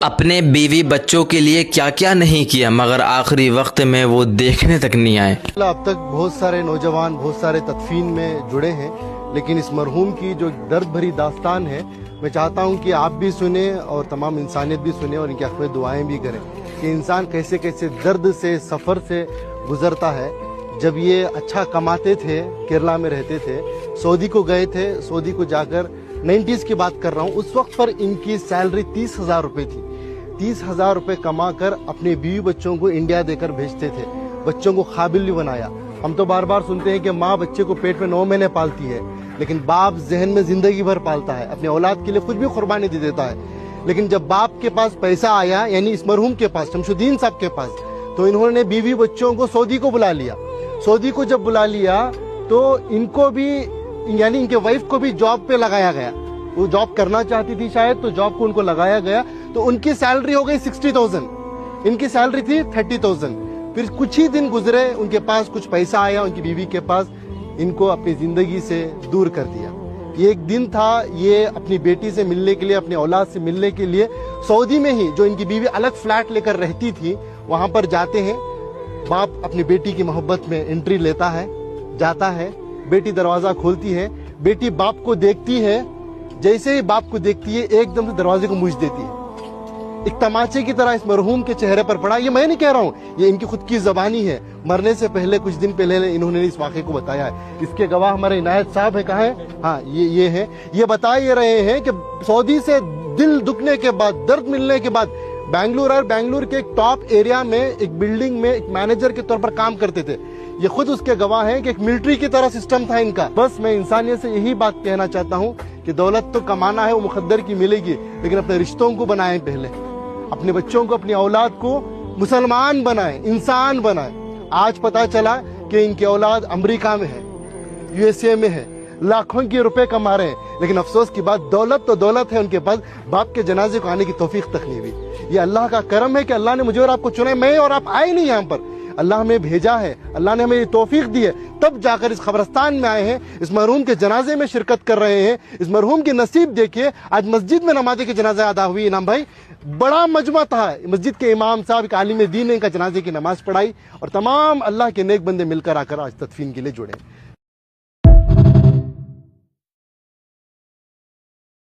اپنے بیوی بچوں کے لیے کیا کیا نہیں کیا مگر آخری وقت میں وہ دیکھنے تک نہیں آئے۔ اب تک بہت سارے نوجوان بہت سارے تدفین میں جڑے ہیں، لیکن اس مرحوم کی جو درد بھری داستان ہے میں چاہتا ہوں کہ آپ بھی سنیں اور تمام انسانیت بھی سنیں اور ان کے حق میں دعائیں بھی کریں کہ انسان کیسے کیسے درد سے سفر سے گزرتا ہے۔ جب یہ اچھا کماتے تھے، کیرلا میں رہتے تھے، سعودی کو گئے تھے، سعودی کو جا کر 90s کی بات کر رہا ہوں، اس وقت پر ان کی سیلری 30,000 روپے تھی۔ 30,000 روپے کما کر اپنے بیوی بچوں کو انڈیا دے کر بھیجتے تھے، بچوں کو قابل بھی بنایا۔ ہم تو بار بار سنتے ہیں کہ ماں بچے کو پیٹ میں 9 مہینے پالتی ہے، لیکن باپ ذہن میں زندگی بھر پالتا ہے، اپنے اولاد کے لیے کچھ بھی قربانی دے دیتا ہے۔ لیکن جب باپ کے پاس پیسہ آیا، یعنی اس مرحوم کے پاس، شمس الدین صاحب کے پاس، تو انہوں نے بیوی بچوں کو سعودی کو بلا لیا۔ سعودی کو جب بلا لیا تو ان کو بھی، یعنی ان کے وائف کو بھی جاب پہ لگایا گیا۔ وہ جاب کرنا چاہتی تھی شاید، تو جاب کو ان کو لگایا گیا، تو ان کی سیلری ہو گئی 60,000، ان کی سیلری تھی 30,000۔ پھر کچھ ہی دن گزرے، ان کے پاس کچھ پیسہ آیا، ان کی بیوی کے پاس، ان کو اپنی زندگی سے دور کر دیا۔ یہ ایک دن تھا، یہ اپنی بیٹی سے ملنے کے لیے، اپنے اولاد سے ملنے کے لیے سعودی میں ہی، جو ان کی بیوی الگ فلیٹ لے کر رہتی تھی، وہاں پر جاتے ہیں۔ باپ اپنی بیٹی کی محبت میں انٹری لیتا ہے، جاتا ہے، بیٹی دروازہ کھولتی ہے، بیٹی باپ کو دیکھتی ہے، جیسے ہی باپ کو دیکھتی ہے ایک دم سے دروازے کو موچ دیتی ہے۔ ایک تماچے کی طرح اس مرحوم کے چہرے پر پڑا۔ یہ میں نہیں کہہ رہا ہوں، یہ ان کی خود کی زبانی ہے، مرنے سے پہلے کچھ دن پہلے انہوں نے اس واقعے کو بتایا ہے۔ اس کے گواہ ہمارے عنایت صاحب ہے، کہاں ہے؟ ہاں، یہ ہے۔ یہ بتا یہ رہے ہیں کہ سعودی سے دل دکھنے کے بعد، درد ملنے کے بعد، بنگلور کے ایک ٹاپ ایریا میں ایک بلڈنگ میں ایک مینیجر کے طور پر کام کرتے تھے۔ یہ خود اس کے گواہ ہیں کہ ایک ملٹری کی طرح سسٹم تھا ان کا۔ بس میں انسانیت سے یہی بات کہنا چاہتا ہوں کہ دولت تو کمانا ہے، وہ مقدر کی ملے گی، لیکن اپنے رشتوں کو بنائیں، پہلے اپنے بچوں کو، اپنی اولاد کو مسلمان بنائیں، انسان بنائیں۔ آج پتا چلا کہ ان کی اولاد امریکہ میں ہے، USA میں ہے، لاکھوں کے روپے کما رہے ہیں، لیکن افسوس کی بات، دولت تو دولت ہے ان کے پاس، باپ کے جنازے کو آنے کی توفیق تک نہیں ہوئی۔ یہ اللہ کا کرم ہے کہ اللہ نے مجھے اور آپ کو چنا ہے، میں اور آپ آئے نہیں یہاں پر، اللہ ہمیں بھیجا ہے، اللہ نے ہمیں یہ توفیق دی ہے، تب جا کر اس قبرستان میں آئے ہیں، اس مرحوم کے جنازے میں شرکت کر رہے ہیں۔ اس مرحوم کی نصیب دیکھیے، آج مسجد میں نماز کے جنازہ ادا ہوئی۔ انعام بھائی، بڑا مجمع تھا، مسجد کے امام صاحب، ایک عالم دین نے ان کا جنازے کی نماز پڑھائی، اور تمام اللہ کے نیک بندے مل کر آ کر آج تدفین کے لیے جڑے۔